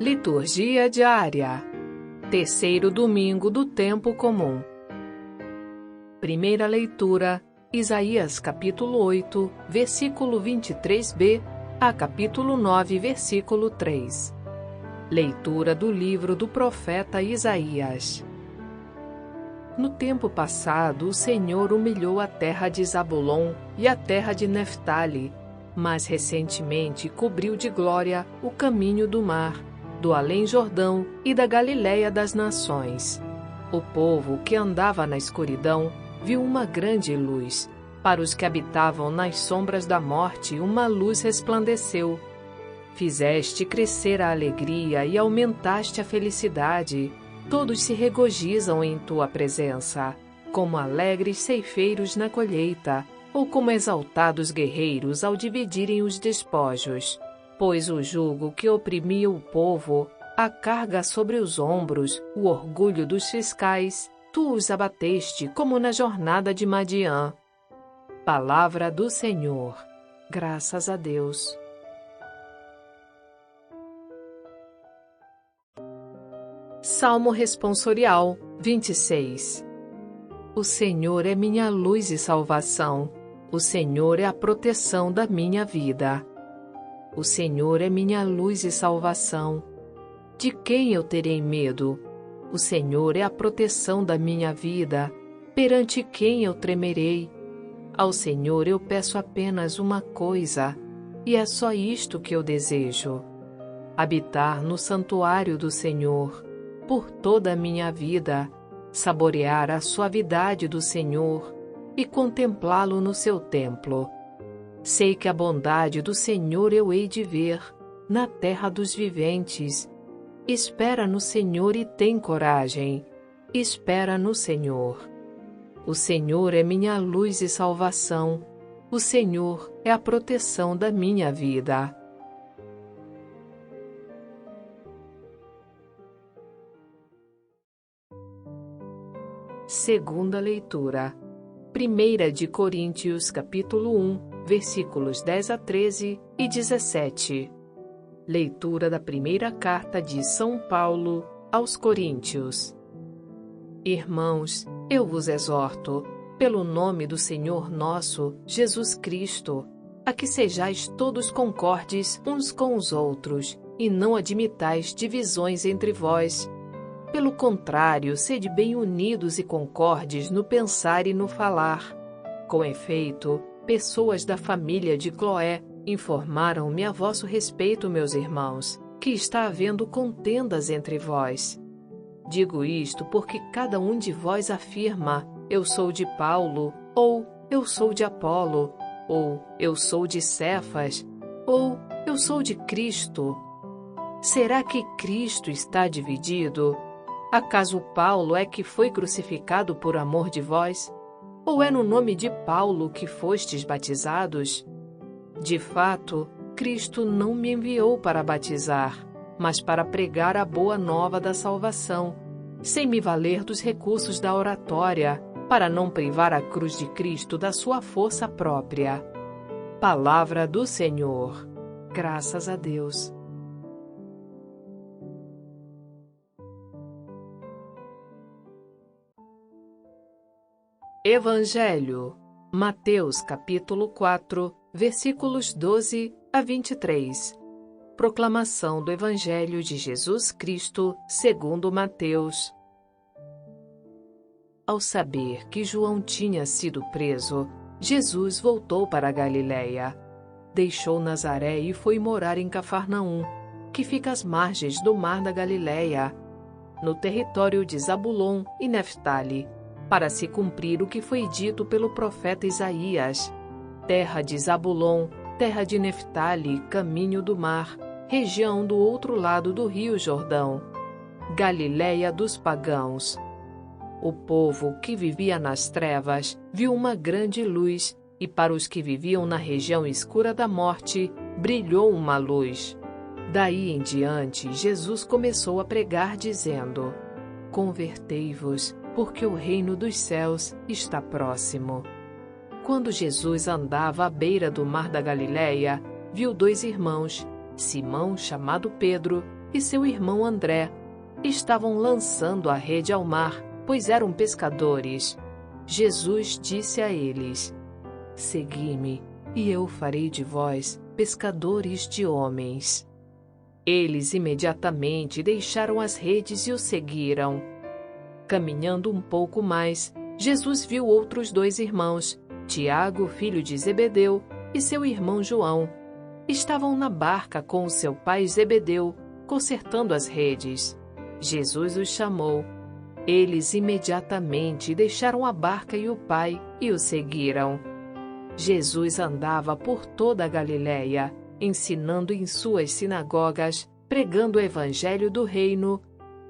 Liturgia diária. Terceiro domingo do tempo comum. Primeira leitura, Isaías capítulo 8, versículo 23b a capítulo 9, versículo 3. Leitura do livro do profeta Isaías. No tempo passado, o Senhor humilhou a terra de Zabulon e a terra de Neftali, mas recentemente cobriu de glória o caminho do mar, do além-Jordão e da Galiléia das nações. O povo que andava na escuridão viu uma grande luz. Para os que habitavam nas sombras da morte, uma luz resplandeceu. Fizeste crescer a alegria e aumentaste a felicidade. Todos se regozijam em tua presença, como alegres ceifeiros na colheita, ou como exaltados guerreiros ao dividirem os despojos. Pois o jugo que oprimia o povo, a carga sobre os ombros, o orgulho dos fiscais, tu os abateste como na jornada de Madiã. Palavra do Senhor. Graças a Deus. Salmo Responsorial 26. O Senhor é minha luz e salvação. O Senhor é a proteção da minha vida. O Senhor é minha luz e salvação. De quem eu terei medo? O Senhor é a proteção da minha vida. Perante quem eu tremerei? Ao Senhor eu peço apenas uma coisa, e é só isto que eu desejo: habitar no santuário do Senhor por toda a minha vida, saborear a suavidade do Senhor e contemplá-lo no seu templo. Sei que a bondade do Senhor eu hei de ver na terra dos viventes. Espera no Senhor e tem coragem. Espera no Senhor. O Senhor é minha luz e salvação. O Senhor é a proteção da minha vida. Segunda leitura. 1 de Coríntios, capítulo 1, versículos 10 a 13 e 17. Leitura da primeira carta de São Paulo aos Coríntios. Irmãos, eu vos exorto, pelo nome do Senhor nosso, Jesus Cristo, a que sejais todos concordes uns com os outros, e não admitais divisões entre vós. Pelo contrário, sede bem unidos e concordes no pensar e no falar. Com efeito, pessoas da família de Cloé informaram-me a vosso respeito, meus irmãos, que está havendo contendas entre vós. Digo isto porque cada um de vós afirma: eu sou de Paulo, ou eu sou de Apolo, ou eu sou de Cefas, ou eu sou de Cristo. Será que Cristo está dividido? Acaso Paulo é que foi crucificado por amor de vós? Ou é no nome de Paulo que fostes batizados? De fato, Cristo não me enviou para batizar, mas para pregar a boa nova da salvação, sem me valer dos recursos da oratória, para não privar a cruz de Cristo da sua força própria. Palavra do Senhor. Graças a Deus. Evangelho. Mateus capítulo 4, versículos 12 a 23. Proclamação do Evangelho de Jesus Cristo segundo Mateus. Ao saber que João tinha sido preso, Jesus voltou para a Galiléia. Deixou Nazaré e foi morar em Cafarnaum, que fica às margens do mar da Galiléia, no território de Zabulon e Neftali, para se cumprir o que foi dito pelo profeta Isaías: terra de Zabulon, terra de Neftali, caminho do mar, região do outro lado do rio Jordão, Galiléia dos pagãos. O povo que vivia nas trevas viu uma grande luz, e para os que viviam na região escura da morte, brilhou uma luz. Daí em diante, Jesus começou a pregar dizendo: convertei-vos, porque o reino dos céus está próximo. Quando Jesus andava à beira do mar da Galiléia, viu dois irmãos, Simão, chamado Pedro, e seu irmão André estavam lançando a rede ao mar, pois eram pescadores. Jesus disse a eles: Segui-me, e eu farei de vós pescadores de homens. Eles imediatamente deixaram as redes e o seguiram. Caminhando um pouco mais, Jesus viu outros 2 irmãos, Tiago, filho de Zebedeu, e seu irmão João. Estavam na barca com o seu pai Zebedeu, consertando as redes. Jesus os chamou. Eles imediatamente deixaram a barca e o pai e o seguiram. Jesus andava por toda a Galiléia, ensinando em suas sinagogas, pregando o evangelho do reino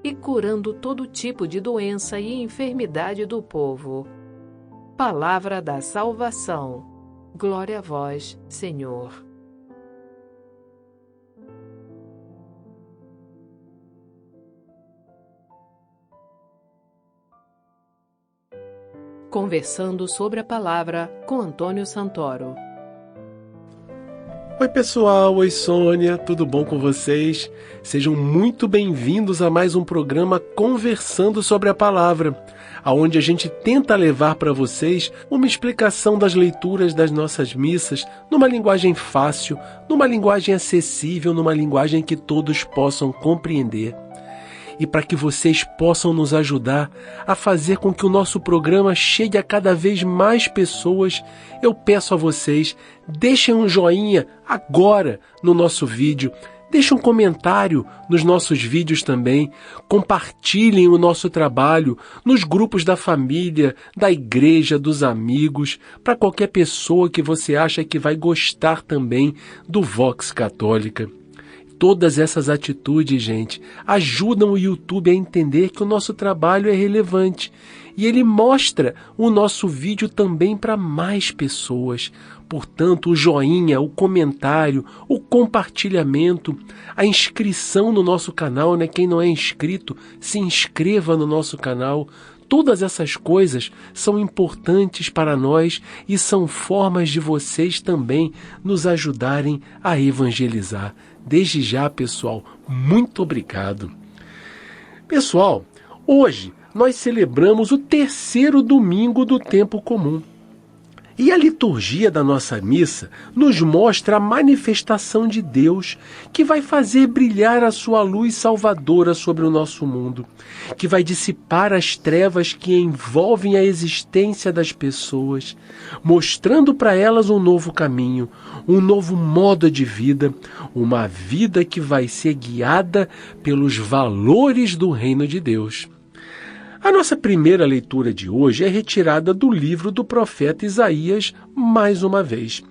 e curando todo tipo de doença e enfermidade do povo. Palavra da salvação. Glória a vós, Senhor. Conversando sobre a palavra com Antônio Santoro. Oi pessoal, oi Sônia, tudo bom com vocês? Sejam muito bem-vindos a mais um programa Conversando sobre a Palavra, onde a gente tenta levar para vocês uma explicação das leituras das nossas missas numa linguagem fácil, numa linguagem acessível, numa linguagem que todos possam compreender. E para que vocês possam nos ajudar a fazer com que o nosso programa chegue a cada vez mais pessoas, eu peço a vocês, deixem um joinha agora no nosso vídeo, deixem um comentário nos nossos vídeos também, compartilhem o nosso trabalho nos grupos da família, da igreja, dos amigos, para qualquer pessoa que você acha que vai gostar também do Vox Católica. Todas essas atitudes, gente, ajudam o YouTube a entender que o nosso trabalho é relevante e ele mostra o nosso vídeo também para mais pessoas. Portanto, o joinha, o comentário, o compartilhamento, a inscrição no nosso canal, né? Quem não é inscrito, se inscreva no nosso canal. Todas essas coisas são importantes para nós e são formas de vocês também nos ajudarem a evangelizar. Desde já, pessoal, muito obrigado. Pessoal, hoje nós celebramos o 3º domingo do tempo comum. E a liturgia da nossa missa nos mostra a manifestação de Deus que vai fazer brilhar a sua luz salvadora sobre o nosso mundo, que vai dissipar as trevas que envolvem a existência das pessoas, mostrando para elas um novo caminho, um novo modo de vida, uma vida que vai ser guiada pelos valores do reino de Deus. A nossa primeira leitura de hoje é retirada do livro do profeta Isaías, mais uma vez,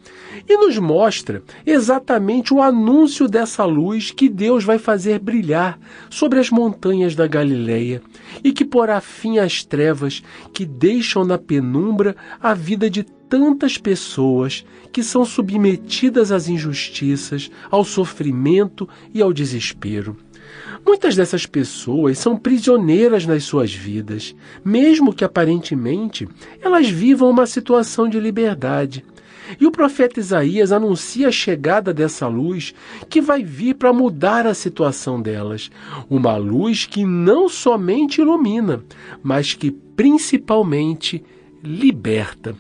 e nos mostra exatamente o anúncio dessa luz que Deus vai fazer brilhar sobre as montanhas da Galileia e que porá fim às trevas que deixam na penumbra a vida de tantas pessoas que são submetidas às injustiças, ao sofrimento e ao desespero. Muitas dessas pessoas são prisioneiras nas suas vidas, mesmo que aparentemente elas vivam uma situação de liberdade. E o profeta Isaías anuncia a chegada dessa luz que vai vir para mudar a situação delas. Uma luz que não somente ilumina, mas que principalmente liberta.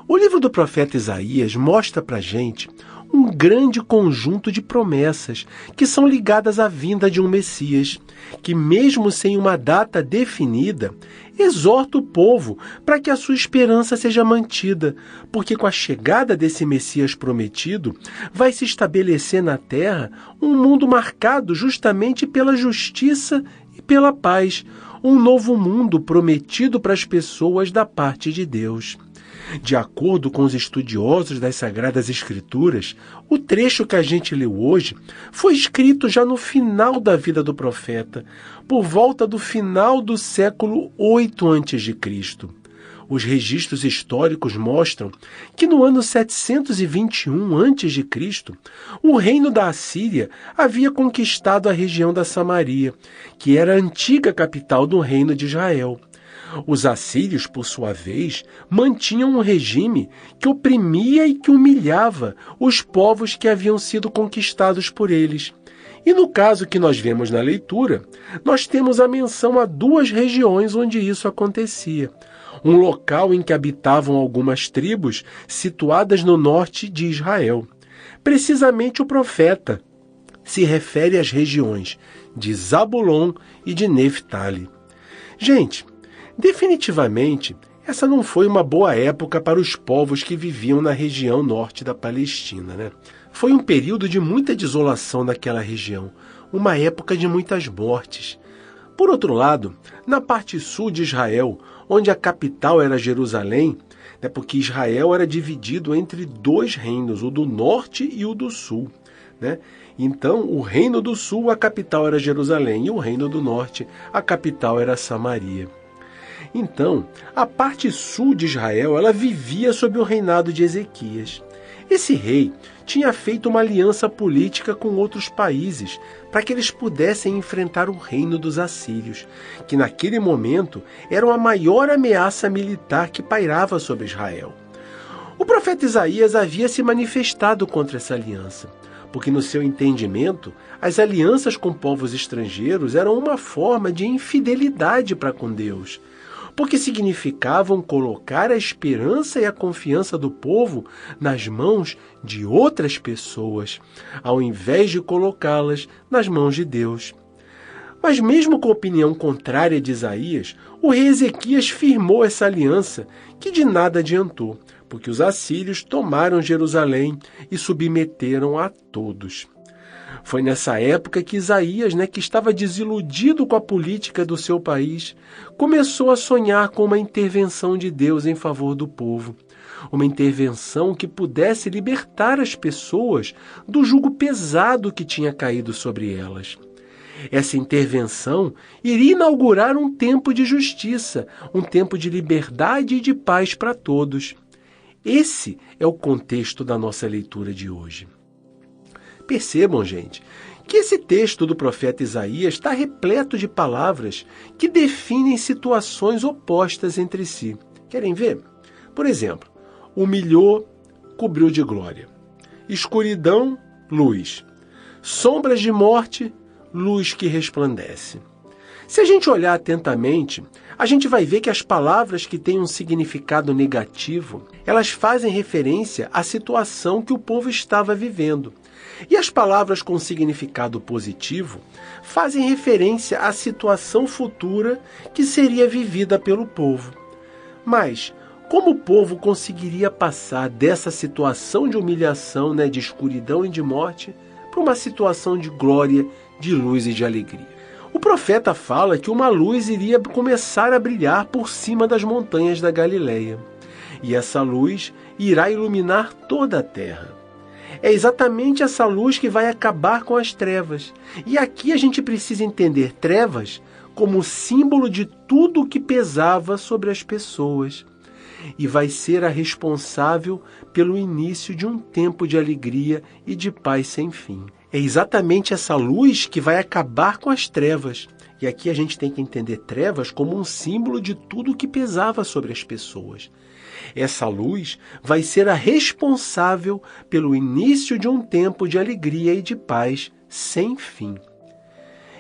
O livro do profeta Isaías mostra para a gente um grande conjunto de promessas que são ligadas à vinda de um Messias, que mesmo sem uma data definida, exorta o povo para que a sua esperança seja mantida, porque com a chegada desse Messias prometido, vai se estabelecer na terra um mundo marcado justamente pela justiça e pela paz, um novo mundo prometido para as pessoas da parte de Deus. De acordo com os estudiosos das Sagradas Escrituras, o trecho que a gente leu hoje foi escrito já no final da vida do profeta, por volta do final do século 8 a.C. Os registros históricos mostram que no ano 721 a.C., o reino da Assíria havia conquistado a região da Samaria, que era a antiga capital do reino de Israel. Os assírios, por sua vez, mantinham um regime que oprimia e que humilhava os povos que haviam sido conquistados por eles. E no caso que nós vemos na leitura, nós temos a menção a duas regiões onde isso acontecia. Um local em que habitavam algumas tribos situadas no norte de Israel. Precisamente o profeta se refere às regiões de Zabulon e de Neftali. Gente, definitivamente, essa não foi uma boa época para os povos que viviam na região norte da Palestina, né? Foi um período de muita desolação naquela região, uma época de muitas mortes. Por outro lado, na parte sul de Israel, onde a capital era Jerusalém, né, porque Israel era dividido entre dois reinos, o do norte e o do sul, né? Então, o reino do sul, a capital era Jerusalém, e o reino do norte, a capital era Samaria. Então, a parte sul de Israel, ela vivia sob o reinado de Ezequias. Esse rei tinha feito uma aliança política com outros países para que eles pudessem enfrentar o reino dos assírios, que naquele momento era a maior ameaça militar que pairava sobre Israel. O profeta Isaías havia se manifestado contra essa aliança, porque no seu entendimento, as alianças com povos estrangeiros eram uma forma de infidelidade para com Deus, porque significavam colocar a esperança e a confiança do povo nas mãos de outras pessoas, ao invés de colocá-las nas mãos de Deus. Mas mesmo com a opinião contrária de Isaías, o rei Ezequias firmou essa aliança, que de nada adiantou, porque os assírios tomaram Jerusalém e submeteram a todos. Foi nessa época que Isaías, que estava desiludido com a política do seu país, começou a sonhar com uma intervenção de Deus em favor do povo. Uma intervenção que pudesse libertar as pessoas do jugo pesado que tinha caído sobre elas. Essa intervenção iria inaugurar um tempo de justiça, um tempo de liberdade e de paz para todos. Esse é o contexto da nossa leitura de hoje. Percebam, gente, que esse texto do profeta Isaías está repleto de palavras que definem situações opostas entre si. Querem ver? Por exemplo, humilhou, cobriu de glória. Escuridão, luz. Sombras de morte, luz que resplandece. Se a gente olhar atentamente, a gente vai ver que as palavras que têm um significado negativo, elas fazem referência à situação que o povo estava vivendo. E as palavras com significado positivo fazem referência à situação futura que seria vivida pelo povo. Mas como o povo conseguiria passar dessa situação de humilhação, de escuridão e de morte, para uma situação de glória, de luz e de alegria? O profeta fala que uma luz iria começar a brilhar por cima das montanhas da Galileia. E essa luz irá iluminar toda a terra. É exatamente essa luz que vai acabar com as trevas. E aqui a gente precisa entender trevas como símbolo de tudo o que pesava sobre as pessoas. E vai ser a responsável pelo início de um tempo de alegria e de paz sem fim. É exatamente essa luz que vai acabar com as trevas. E aqui a gente tem que entender trevas como um símbolo de tudo o que pesava sobre as pessoas. Essa luz vai ser a responsável pelo início de um tempo de alegria e de paz sem fim.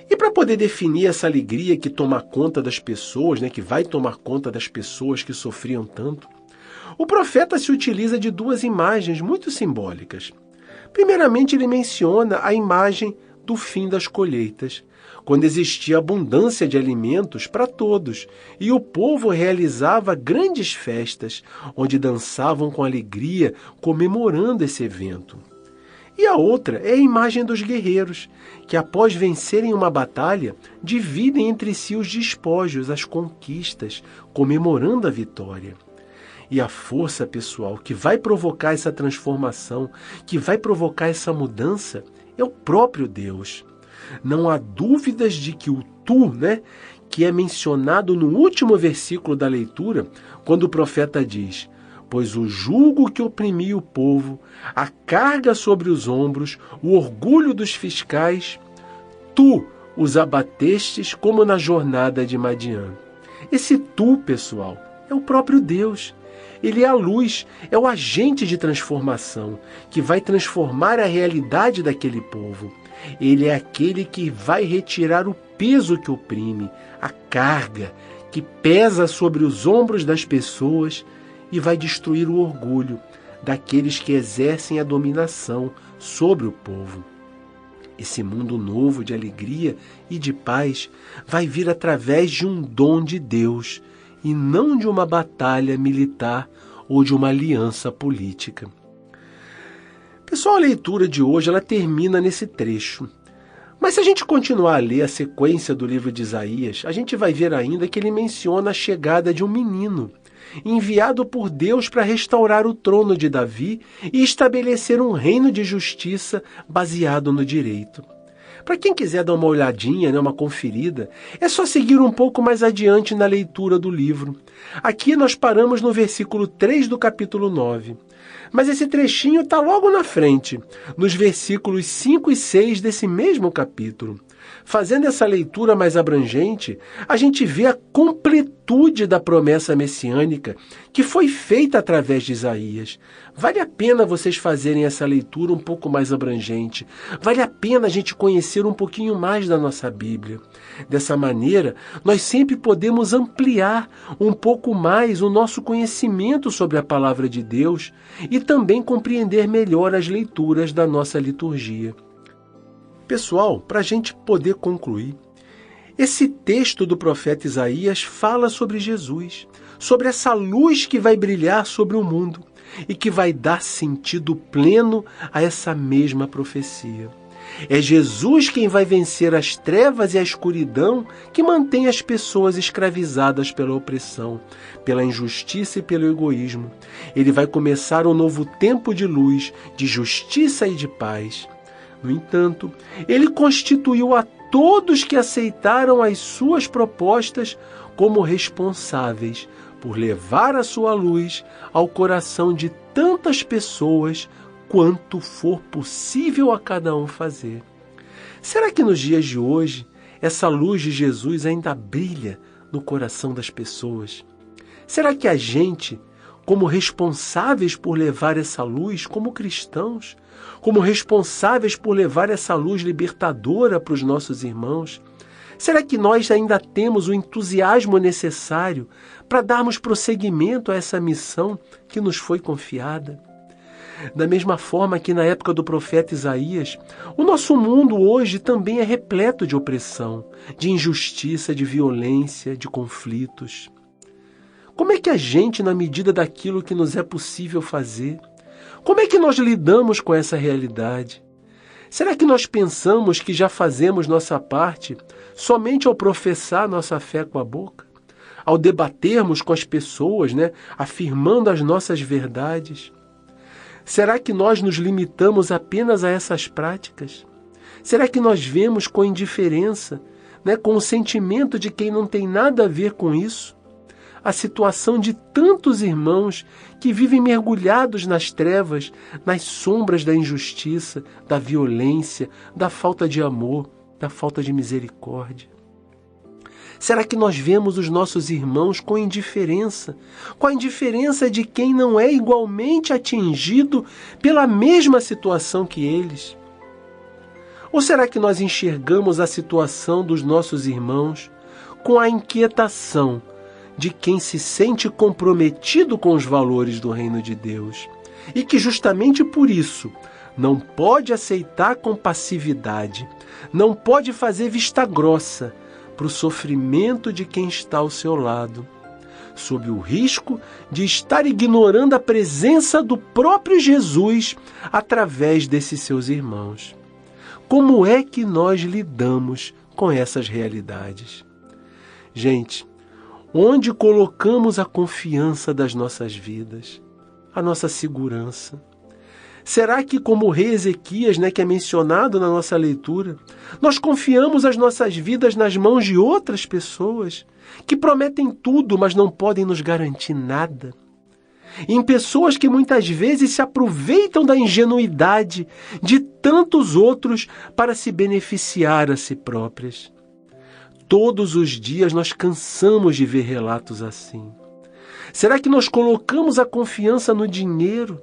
E para poder definir essa alegria que toma conta das pessoas, que vai tomar conta das pessoas que sofriam tanto, o profeta se utiliza de duas imagens muito simbólicas. Primeiramente, ele menciona a imagem do fim das colheitas, quando existia abundância de alimentos para todos, e o povo realizava grandes festas, onde dançavam com alegria, comemorando esse evento. E a outra é a imagem dos guerreiros, que após vencerem uma batalha, dividem entre si os despojos, as conquistas, comemorando a vitória. E a força pessoal que vai provocar essa transformação, que vai provocar essa mudança, é o próprio Deus. Não há dúvidas de que o tu, que é mencionado no último versículo da leitura, quando o profeta diz: pois o jugo que oprimia o povo, a carga sobre os ombros, o orgulho dos fiscais, tu os abatestes como na jornada de Madiã. Esse tu, pessoal, é o próprio Deus. Ele é a luz, é o agente de transformação, que vai transformar a realidade daquele povo. Ele é aquele que vai retirar o peso que oprime, a carga que pesa sobre os ombros das pessoas e vai destruir o orgulho daqueles que exercem a dominação sobre o povo. Esse mundo novo de alegria e de paz vai vir através de um dom de Deus e não de uma batalha militar ou de uma aliança política. Pessoal, a leitura de hoje ela termina nesse trecho. Mas se a gente continuar a ler a sequência do livro de Isaías, a gente vai ver ainda que ele menciona a chegada de um menino, enviado por Deus para restaurar o trono de Davi e estabelecer um reino de justiça baseado no direito. Para quem quiser dar uma olhadinha, uma conferida, é só seguir um pouco mais adiante na leitura do livro. Aqui nós paramos no versículo 3 do capítulo 9. Mas esse trechinho está logo na frente, nos versículos 5 e 6 desse mesmo capítulo. Fazendo essa leitura mais abrangente, a gente vê a completude da promessa messiânica que foi feita através de Isaías. Vale a pena vocês fazerem essa leitura um pouco mais abrangente. Vale a pena a gente conhecer um pouquinho mais da nossa Bíblia. Dessa maneira, nós sempre podemos ampliar um pouco mais o nosso conhecimento sobre a palavra de Deus e também compreender melhor as leituras da nossa liturgia. Pessoal, para a gente poder concluir, esse texto do profeta Isaías fala sobre Jesus, sobre essa luz que vai brilhar sobre o mundo e que vai dar sentido pleno a essa mesma profecia. É Jesus quem vai vencer as trevas e a escuridão que mantém as pessoas escravizadas pela opressão, pela injustiça e pelo egoísmo. Ele vai começar um novo tempo de luz, de justiça e de paz. No entanto, ele constituiu a todos que aceitaram as suas propostas como responsáveis por levar a sua luz ao coração de tantas pessoas quanto for possível a cada um fazer. Será que nos dias de hoje essa luz de Jesus ainda brilha no coração das pessoas? Será que a gente, como responsáveis por levar essa luz, como cristãos, como responsáveis por levar essa luz libertadora para os nossos irmãos, será que nós ainda temos o entusiasmo necessário para darmos prosseguimento a essa missão que nos foi confiada? Da mesma forma que na época do profeta Isaías, o nosso mundo hoje também é repleto de opressão, de injustiça, de violência, de conflitos. Como é que a gente, na medida daquilo que nos é possível fazer, como é que nós lidamos com essa realidade? Será que nós pensamos que já fazemos nossa parte somente ao professar nossa fé com a boca? Ao debatermos com as pessoas, afirmando as nossas verdades? Será que nós nos limitamos apenas a essas práticas? Será que nós vemos com indiferença, com o sentimento de quem não tem nada a ver com isso, a situação de tantos irmãos que vivem mergulhados nas trevas, nas sombras da injustiça, da violência, da falta de amor, da falta de misericórdia? Será que nós vemos os nossos irmãos com a indiferença de quem não é igualmente atingido pela mesma situação que eles? Ou será que nós enxergamos a situação dos nossos irmãos com a inquietação de quem se sente comprometido com os valores do reino de Deus e que justamente por isso não pode aceitar com passividade, não pode fazer vista grossa para o sofrimento de quem está ao seu lado, sob o risco de estar ignorando a presença do próprio Jesus através desses seus irmãos? Como é que nós lidamos com essas realidades? Gente, onde colocamos a confiança das nossas vidas, a nossa segurança? Será que, como o rei Ezequias, que é mencionado na nossa leitura, nós confiamos as nossas vidas nas mãos de outras pessoas que prometem tudo, mas não podem nos garantir nada? Em pessoas que muitas vezes se aproveitam da ingenuidade de tantos outros para se beneficiar a si próprias? todos os dias nós cansamos de ver relatos assim? Será que nós colocamos a confiança no dinheiro,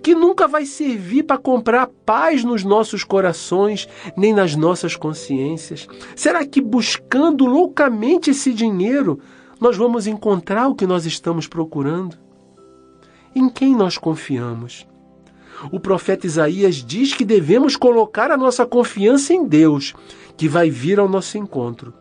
que nunca vai servir para comprar paz nos nossos corações, nem nas nossas consciências? Será que buscando loucamente esse dinheiro, nós vamos encontrar o que nós estamos procurando? Em quem nós confiamos? O profeta Isaías diz que devemos colocar a nossa confiança em Deus, que vai vir ao nosso encontro.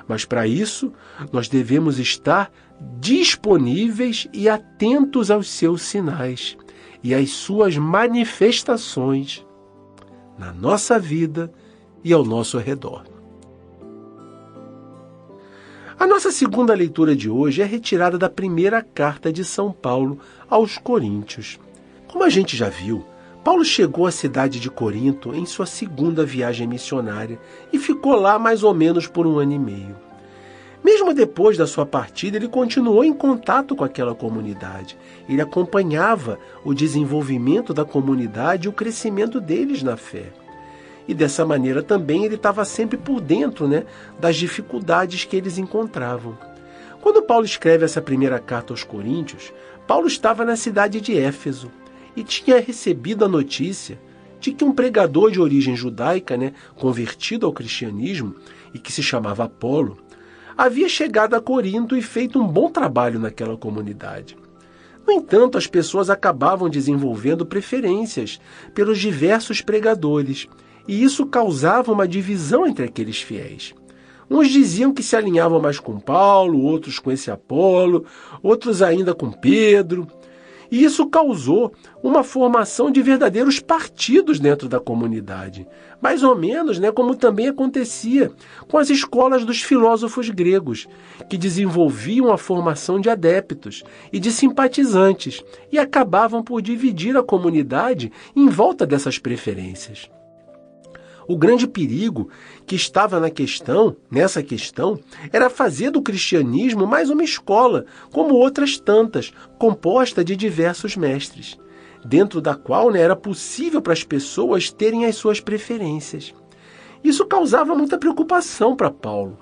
Mas para isso, nós devemos estar disponíveis e atentos aos seus sinais e às suas manifestações na nossa vida e ao nosso redor. A nossa segunda leitura de hoje é retirada da primeira carta de São Paulo aos Coríntios. Como a gente já viu, Paulo chegou à cidade de Corinto em sua segunda viagem missionária e ficou lá mais ou menos por 1 ano e meio. Mesmo depois da sua partida, ele continuou em contato com aquela comunidade. Ele acompanhava o desenvolvimento da comunidade e o crescimento deles na fé. E dessa maneira também ele estava sempre por dentro, das dificuldades que eles encontravam. Quando Paulo escreve essa primeira carta aos Coríntios, Paulo estava na cidade de Éfeso e tinha recebido a notícia de que um pregador de origem judaica, convertido ao cristianismo e que se chamava Apolo, havia chegado a Corinto e feito um bom trabalho naquela comunidade. No entanto, as pessoas acabavam desenvolvendo preferências pelos diversos pregadores, e isso causava uma divisão entre aqueles fiéis. Uns diziam que se alinhavam mais com Paulo, outros com esse Apolo, outros ainda com Pedro. E isso causou uma formação de verdadeiros partidos dentro da comunidade. Mais ou menos, como também acontecia com as escolas dos filósofos gregos, que desenvolviam a formação de adeptos e de simpatizantes e acabavam por dividir a comunidade em volta dessas preferências. O grande perigo que estava nessa questão, era fazer do cristianismo mais uma escola, como outras tantas, composta de diversos mestres, dentro da qual era possível para as pessoas terem as suas preferências. Isso causava muita preocupação para Paulo,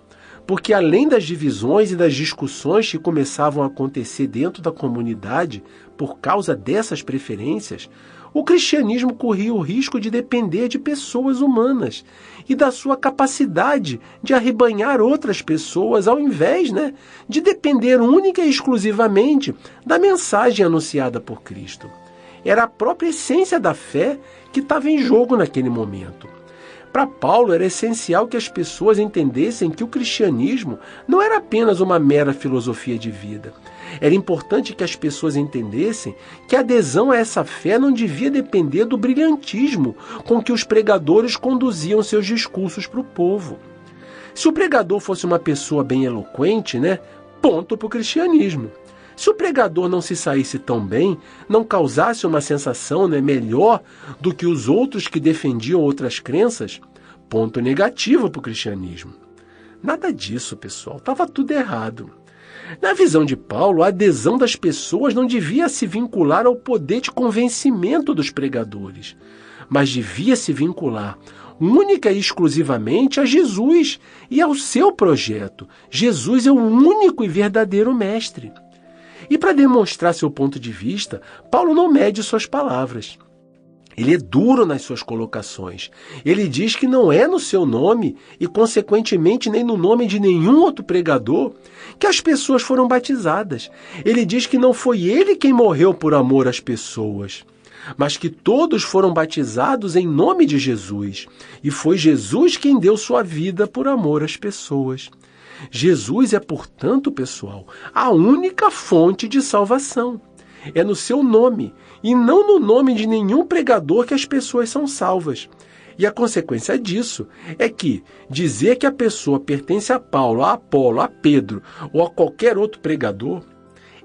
porque além das divisões e das discussões que começavam a acontecer dentro da comunidade por causa dessas preferências, o cristianismo corria o risco de depender de pessoas humanas e da sua capacidade de arrebanhar outras pessoas, ao invés de depender única e exclusivamente da mensagem anunciada por Cristo. Era a própria essência da fé que estava em jogo naquele momento. Para Paulo, era essencial que as pessoas entendessem que o cristianismo não era apenas uma mera filosofia de vida. Era importante que as pessoas entendessem que a adesão a essa fé não devia depender do brilhantismo com que os pregadores conduziam seus discursos para o povo. Se o pregador fosse uma pessoa bem eloquente, ponto para o cristianismo. Se o pregador não se saísse tão bem, não causasse uma sensação melhor do que os outros que defendiam outras crenças, ponto negativo para o cristianismo. Nada disso, pessoal. Estava tudo errado. Na visão de Paulo, a adesão das pessoas não devia se vincular ao poder de convencimento dos pregadores, mas devia se vincular única e exclusivamente a Jesus e ao seu projeto. Jesus é o único e verdadeiro mestre. E para demonstrar seu ponto de vista, Paulo não mede suas palavras. Ele é duro nas suas colocações. Ele diz que não é no seu nome, e consequentemente nem no nome de nenhum outro pregador, que as pessoas foram batizadas. Ele diz que não foi ele quem morreu por amor às pessoas, mas que todos foram batizados em nome de Jesus. E foi Jesus quem deu sua vida por amor às pessoas. Jesus é, portanto, pessoal, a única fonte de salvação. É no seu nome, e não no nome de nenhum pregador, que as pessoas são salvas. E a consequência disso é que dizer que a pessoa pertence a Paulo, a Apolo, a Pedro ou a qualquer outro pregador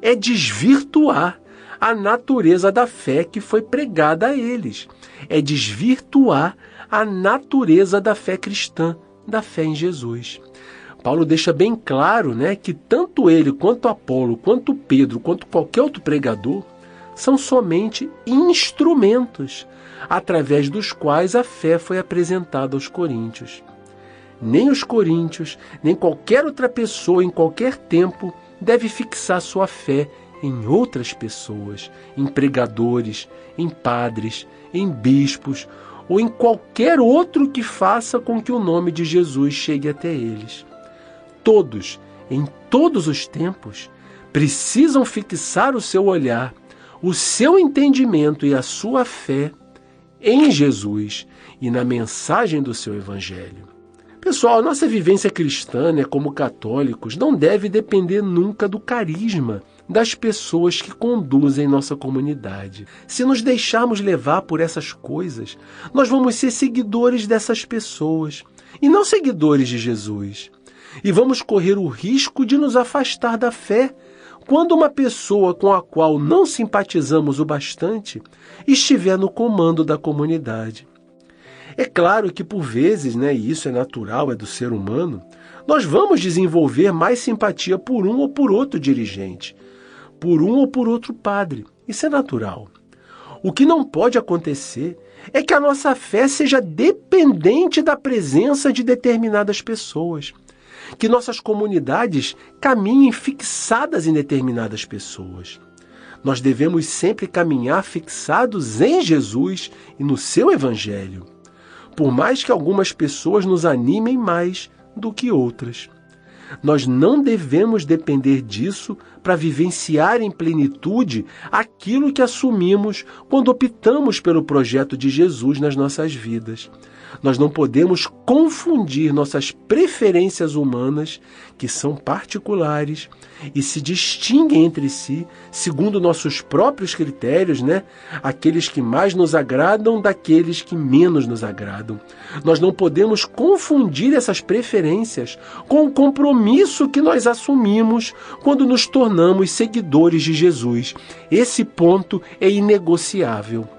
é desvirtuar a natureza da fé que foi pregada a eles. É desvirtuar a natureza da fé cristã, da fé em Jesus. Paulo deixa bem claro, que tanto ele, quanto Apolo, quanto Pedro, quanto qualquer outro pregador, são somente instrumentos através dos quais a fé foi apresentada aos coríntios. nem os coríntios, nem qualquer outra pessoa em qualquer tempo deve fixar sua fé em outras pessoas, em pregadores, em padres, em bispos ou em qualquer outro que faça com que o nome de Jesus chegue até eles. Todos, em todos os tempos, precisam fixar o seu olhar, o seu entendimento e a sua fé em Jesus e na mensagem do seu Evangelho. Pessoal, a nossa vivência cristã, como católicos, não deve depender nunca do carisma das pessoas que conduzem nossa comunidade. Se nos deixarmos levar por essas coisas, nós vamos ser seguidores dessas pessoas e não seguidores de Jesus. E vamos correr o risco de nos afastar da fé quando uma pessoa com a qual não simpatizamos o bastante estiver no comando da comunidade. É claro que por vezes, e isso é natural, é do ser humano, nós vamos desenvolver mais simpatia por um ou por outro dirigente, por um ou por outro padre. Isso é natural. O que não pode acontecer é que a nossa fé seja dependente da presença de determinadas pessoas, que nossas comunidades caminhem fixadas em determinadas pessoas. Nós devemos sempre caminhar fixados em Jesus e no seu Evangelho, por mais que algumas pessoas nos animem mais do que outras. Nós não devemos depender disso para vivenciar em plenitude aquilo que assumimos quando optamos pelo projeto de Jesus nas nossas vidas. Nós não podemos confundir nossas preferências humanas, que são particulares e se distinguem entre si, segundo nossos próprios critérios, aqueles que mais nos agradam daqueles que menos nos agradam. Nós não podemos confundir essas preferências com o compromisso que nós assumimos quando nos tornamos seguidores de Jesus. Esse ponto é inegociável.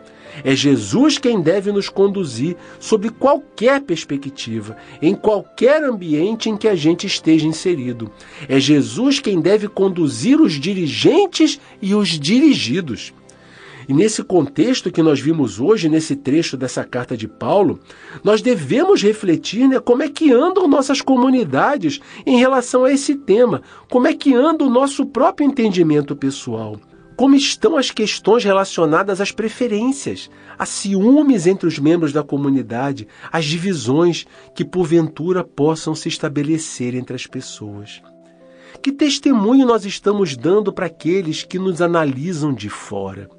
É Jesus quem deve nos conduzir sob qualquer perspectiva, em qualquer ambiente em que a gente esteja inserido. É Jesus quem deve conduzir os dirigentes e os dirigidos. E nesse contexto que nós vimos hoje, nesse trecho dessa carta de Paulo, nós devemos refletir como é que andam nossas comunidades em relação a esse tema, como é que anda o nosso próprio entendimento pessoal. Como estão as questões relacionadas às preferências, a ciúmes entre os membros da comunidade, as divisões que porventura possam se estabelecer entre as pessoas. Que testemunho nós estamos dando para aqueles que nos analisam de fora?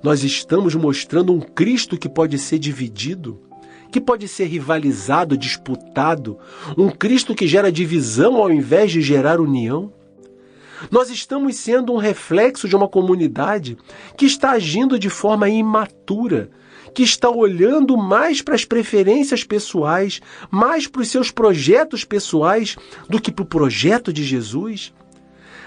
Nós estamos mostrando um Cristo que pode ser dividido, que pode ser rivalizado, disputado, um Cristo que gera divisão ao invés de gerar união? Nós estamos sendo um reflexo de uma comunidade que está agindo de forma imatura, que está olhando mais para as preferências pessoais, mais para os seus projetos pessoais do que para o projeto de Jesus?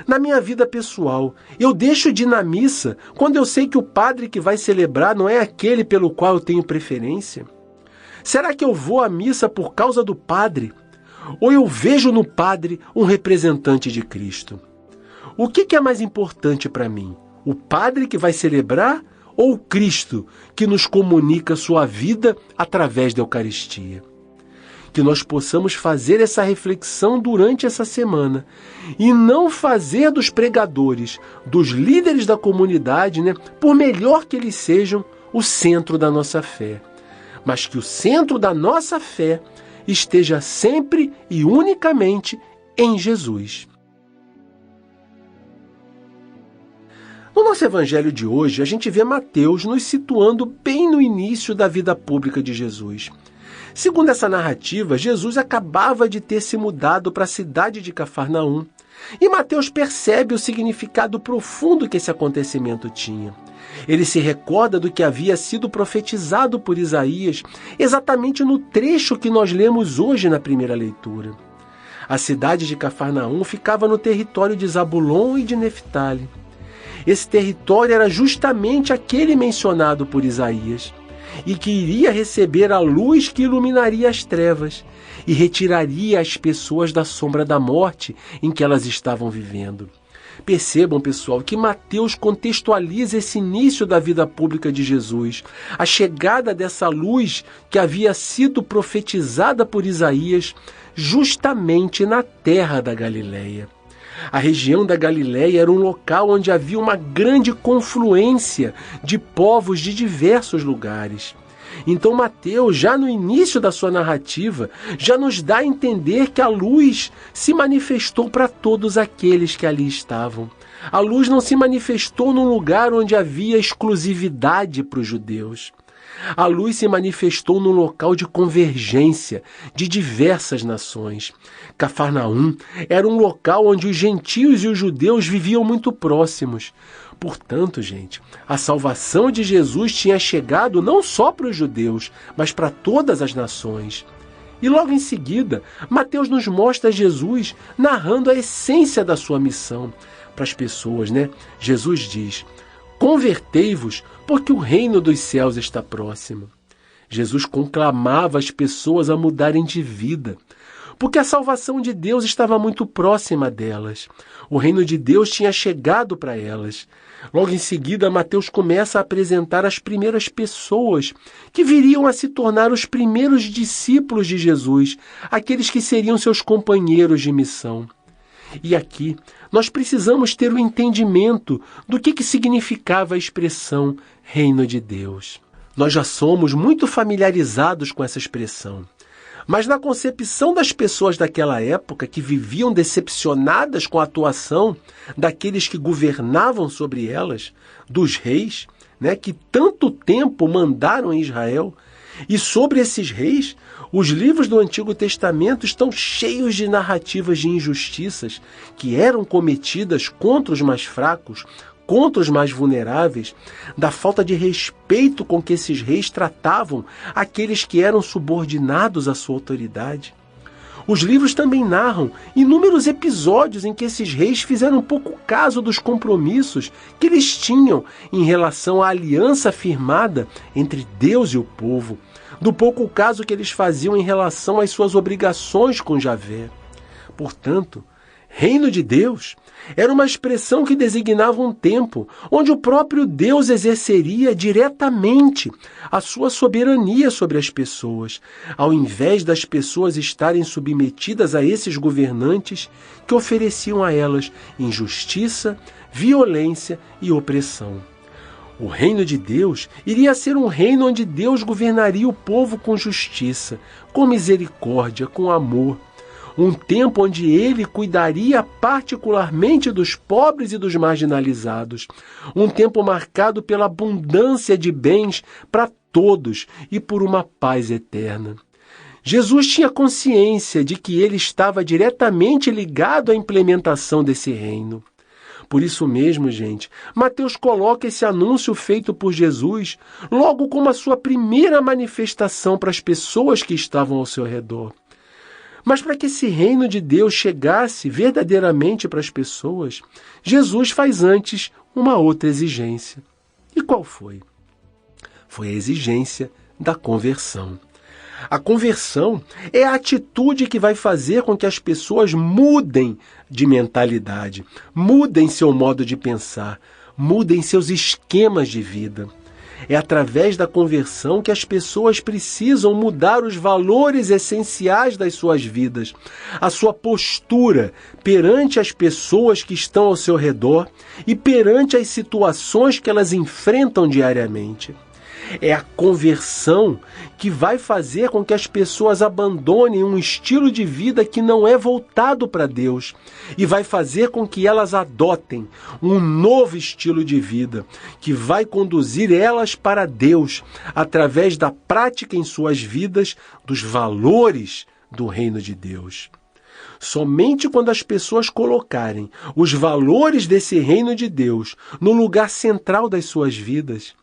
Na minha vida pessoal, eu deixo de ir na missa quando eu sei que o padre que vai celebrar não é aquele pelo qual eu tenho preferência? Será que eu vou à missa por causa do padre? Ou eu vejo no padre um representante de Cristo? O que é mais importante para mim? O padre que vai celebrar ou o Cristo que nos comunica sua vida através da Eucaristia? Que nós possamos fazer essa reflexão durante essa semana e não fazer dos pregadores, dos líderes da comunidade, por melhor que eles sejam, o centro da nossa fé. Mas que o centro da nossa fé esteja sempre e unicamente em Jesus. No nosso evangelho de hoje, a gente vê Mateus nos situando bem no início da vida pública de Jesus. Segundo essa narrativa, Jesus acabava de ter se mudado para a cidade de Cafarnaum, e Mateus percebe o significado profundo que esse acontecimento tinha. Ele se recorda do que havia sido profetizado por Isaías, exatamente no trecho que nós lemos hoje na primeira leitura. A cidade de Cafarnaum ficava no território de Zabulon e de Neftali. Esse território era justamente aquele mencionado por Isaías, e que iria receber a luz que iluminaria as trevas e retiraria as pessoas da sombra da morte em que elas estavam vivendo. Percebam, pessoal, que Mateus contextualiza esse início da vida pública de Jesus, a chegada dessa luz que havia sido profetizada por Isaías justamente na terra da Galileia. A região da Galileia era um local onde havia uma grande confluência de povos de diversos lugares. Então Mateus, já no início da sua narrativa, já nos dá a entender que a luz se manifestou para todos aqueles que ali estavam. A luz não se manifestou num lugar onde havia exclusividade para os judeus. A luz se manifestou num local de convergência de diversas nações. Cafarnaum era um local onde os gentios e os judeus viviam muito próximos. Portanto, gente, a salvação de Jesus tinha chegado não só para os judeus, mas para todas as nações. E logo em seguida, Mateus nos mostra Jesus narrando a essência da sua missão para as pessoas, Jesus diz: convertei-vos, porque o reino dos céus está próximo. Jesus conclamava as pessoas a mudarem de vida, porque a salvação de Deus estava muito próxima delas. O reino de Deus tinha chegado para elas. Logo em seguida, Mateus começa a apresentar as primeiras pessoas que viriam a se tornar os primeiros discípulos de Jesus, aqueles que seriam seus companheiros de missão. E aqui, nós precisamos ter o entendimento do que significava a expressão Reino de Deus. Nós já somos muito familiarizados com essa expressão. Mas na concepção das pessoas daquela época, que viviam decepcionadas com a atuação daqueles que governavam sobre elas, dos reis, que tanto tempo mandaram em Israel, e sobre esses reis, os livros do Antigo Testamento estão cheios de narrativas de injustiças que eram cometidas contra os mais fracos, contra os mais vulneráveis, da falta de respeito com que esses reis tratavam aqueles que eram subordinados à sua autoridade. Os livros também narram inúmeros episódios em que esses reis fizeram pouco caso dos compromissos que eles tinham em relação à aliança firmada entre Deus e o povo, do pouco caso que eles faziam em relação às suas obrigações com Javé. Portanto, Reino de Deus era uma expressão que designava um tempo onde o próprio Deus exerceria diretamente a sua soberania sobre as pessoas, ao invés das pessoas estarem submetidas a esses governantes que ofereciam a elas injustiça, violência e opressão. O reino de Deus iria ser um reino onde Deus governaria o povo com justiça, com misericórdia, com amor. Um tempo onde ele cuidaria particularmente dos pobres e dos marginalizados. Um tempo marcado pela abundância de bens para todos e por uma paz eterna. Jesus tinha consciência de que ele estava diretamente ligado à implementação desse reino. Por isso mesmo, gente, Mateus coloca esse anúncio feito por Jesus logo como a sua primeira manifestação para as pessoas que estavam ao seu redor. Mas para que esse reino de Deus chegasse verdadeiramente para as pessoas, Jesus faz antes uma outra exigência. E qual foi? Foi a exigência da conversão. A conversão é a atitude que vai fazer com que as pessoas mudem de mentalidade, mudem seu modo de pensar, mudem seus esquemas de vida. É através da conversão que as pessoas precisam mudar os valores essenciais das suas vidas, a sua postura perante as pessoas que estão ao seu redor e perante as situações que elas enfrentam diariamente. É a conversão que vai fazer com que as pessoas abandonem um estilo de vida que não é voltado para Deus e vai fazer com que elas adotem um novo estilo de vida que vai conduzir elas para Deus através da prática em suas vidas dos valores do reino de Deus. Somente quando as pessoas colocarem os valores desse reino de Deus no lugar central das suas vidas,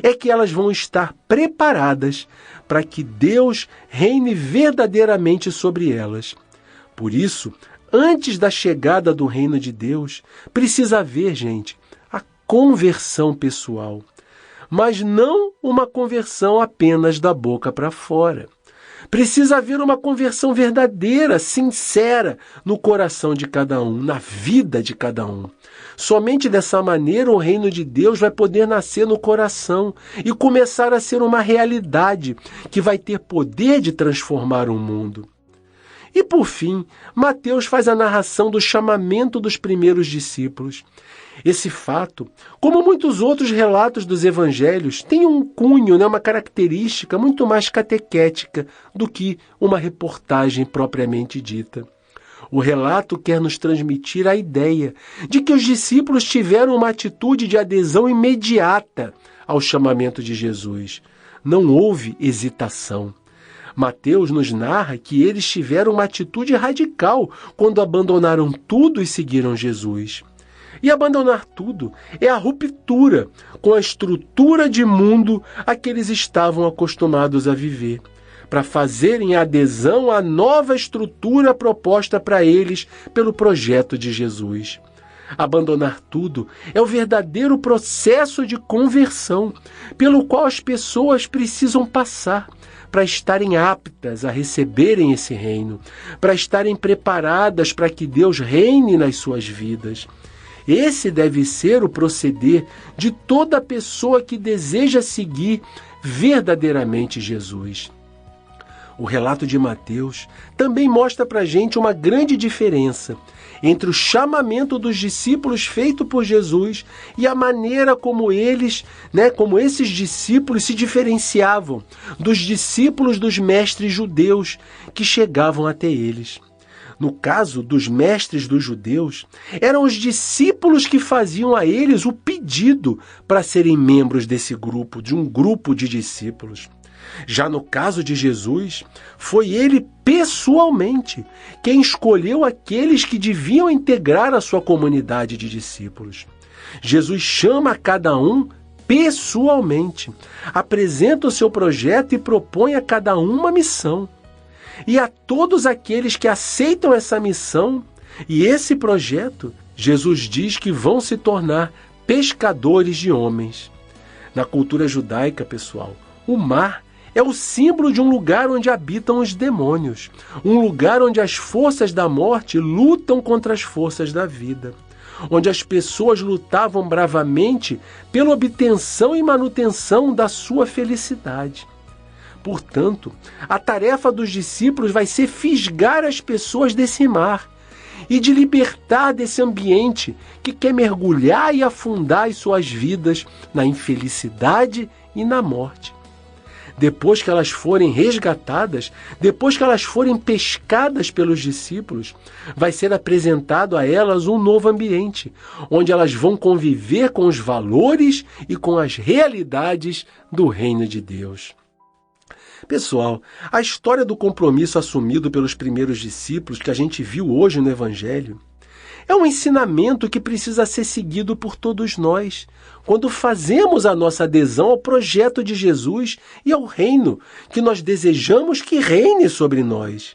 é que elas vão estar preparadas para que Deus reine verdadeiramente sobre elas. Por isso, antes da chegada do reino de Deus, precisa haver, gente, a conversão pessoal. Mas não uma conversão apenas da boca para fora. Precisa haver uma conversão verdadeira, sincera, no coração de cada um, na vida de cada um. Somente dessa maneira o reino de Deus vai poder nascer no coração e começar a ser uma realidade que vai ter poder de transformar o mundo. E por fim, Mateus faz a narração do chamamento dos primeiros discípulos. Esse fato, como muitos outros relatos dos evangelhos, tem um cunho, uma característica muito mais catequética do que uma reportagem propriamente dita. O relato quer nos transmitir a ideia de que os discípulos tiveram uma atitude de adesão imediata ao chamamento de Jesus. Não houve hesitação. Mateus nos narra que eles tiveram uma atitude radical quando abandonaram tudo e seguiram Jesus. E abandonar tudo é a ruptura com a estrutura de mundo a que eles estavam acostumados a viver, para fazerem adesão à nova estrutura proposta para eles pelo projeto de Jesus. Abandonar tudo é o verdadeiro processo de conversão, pelo qual as pessoas precisam passar para estarem aptas a receberem esse reino, para estarem preparadas para que Deus reine nas suas vidas. Esse deve ser o proceder de toda pessoa que deseja seguir verdadeiramente Jesus. O relato de Mateus também mostra para a gente uma grande diferença entre o chamamento dos discípulos feito por Jesus e a maneira como como esses discípulos se diferenciavam dos discípulos dos mestres judeus que chegavam até eles. No caso dos mestres dos judeus, eram os discípulos que faziam a eles o pedido para serem membros desse grupo, de um grupo de discípulos. Já no caso de Jesus, foi ele pessoalmente quem escolheu aqueles que deviam integrar a sua comunidade de discípulos. Jesus chama cada um pessoalmente, apresenta o seu projeto e propõe a cada um uma missão. E a todos aqueles que aceitam essa missão e esse projeto, Jesus diz que vão se tornar pescadores de homens. Na cultura judaica, pessoal, o mar é o símbolo de um lugar onde habitam os demônios, um lugar onde as forças da morte lutam contra as forças da vida, onde as pessoas lutavam bravamente pela obtenção e manutenção da sua felicidade. Portanto, a tarefa dos discípulos vai ser fisgar as pessoas desse mar e de libertar desse ambiente que quer mergulhar e afundar as suas vidas na infelicidade e na morte. Depois que elas forem resgatadas, depois que elas forem pescadas pelos discípulos, vai ser apresentado a elas um novo ambiente, onde elas vão conviver com os valores e com as realidades do reino de Deus. Pessoal, a história do compromisso assumido pelos primeiros discípulos que a gente viu hoje no Evangelho é um ensinamento que precisa ser seguido por todos nós, quando fazemos a nossa adesão ao projeto de Jesus e ao reino que nós desejamos que reine sobre nós.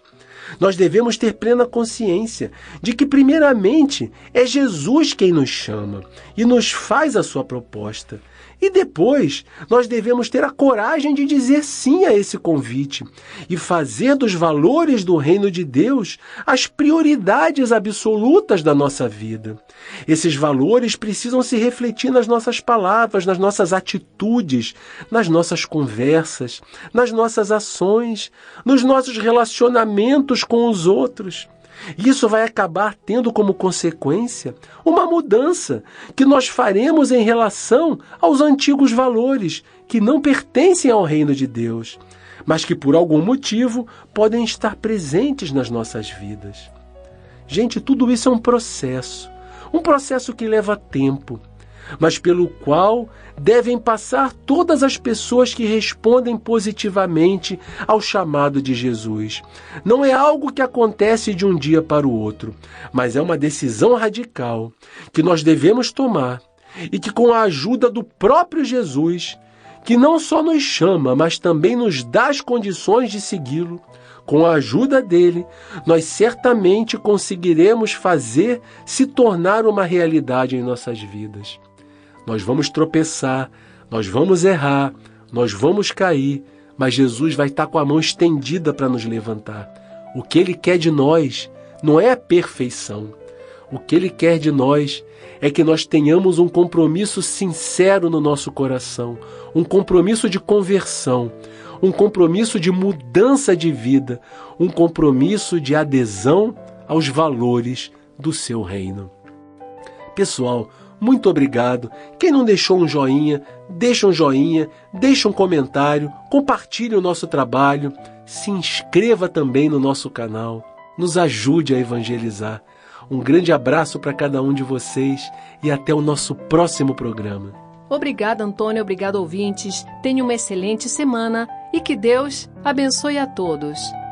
Nós devemos ter plena consciência de que, primeiramente, é Jesus quem nos chama e nos faz a sua proposta. E depois, nós devemos ter a coragem de dizer sim a esse convite e fazer dos valores do reino de Deus as prioridades absolutas da nossa vida. Esses valores precisam se refletir nas nossas palavras, nas nossas atitudes, nas nossas conversas, nas nossas ações, nos nossos relacionamentos com os outros. Isso vai acabar tendo como consequência uma mudança que nós faremos em relação aos antigos valores que não pertencem ao reino de Deus, mas que por algum motivo podem estar presentes nas nossas vidas. Gente, tudo isso é um processo que leva tempo, mas pelo qual devem passar todas as pessoas que respondem positivamente ao chamado de Jesus. Não é algo que acontece de um dia para o outro, mas é uma decisão radical que nós devemos tomar e que, com a ajuda do próprio Jesus, que não só nos chama, mas também nos dá as condições de segui-lo, com a ajuda dele, nós certamente conseguiremos fazer se tornar uma realidade em nossas vidas. Nós vamos tropeçar, nós vamos errar, nós vamos cair, mas Jesus vai estar com a mão estendida para nos levantar. O que Ele quer de nós não é a perfeição. O que Ele quer de nós é que nós tenhamos um compromisso sincero no nosso coração, um compromisso de conversão, um compromisso de mudança de vida, um compromisso de adesão aos valores do seu reino. Pessoal, muito obrigado. Quem não deixou um joinha, deixa um comentário, compartilhe o nosso trabalho, se inscreva também no nosso canal, nos ajude a evangelizar. Um grande abraço para cada um de vocês e até o nosso próximo programa. Obrigada, Antônio. Obrigado, ouvintes. Tenha uma excelente semana e que Deus abençoe a todos.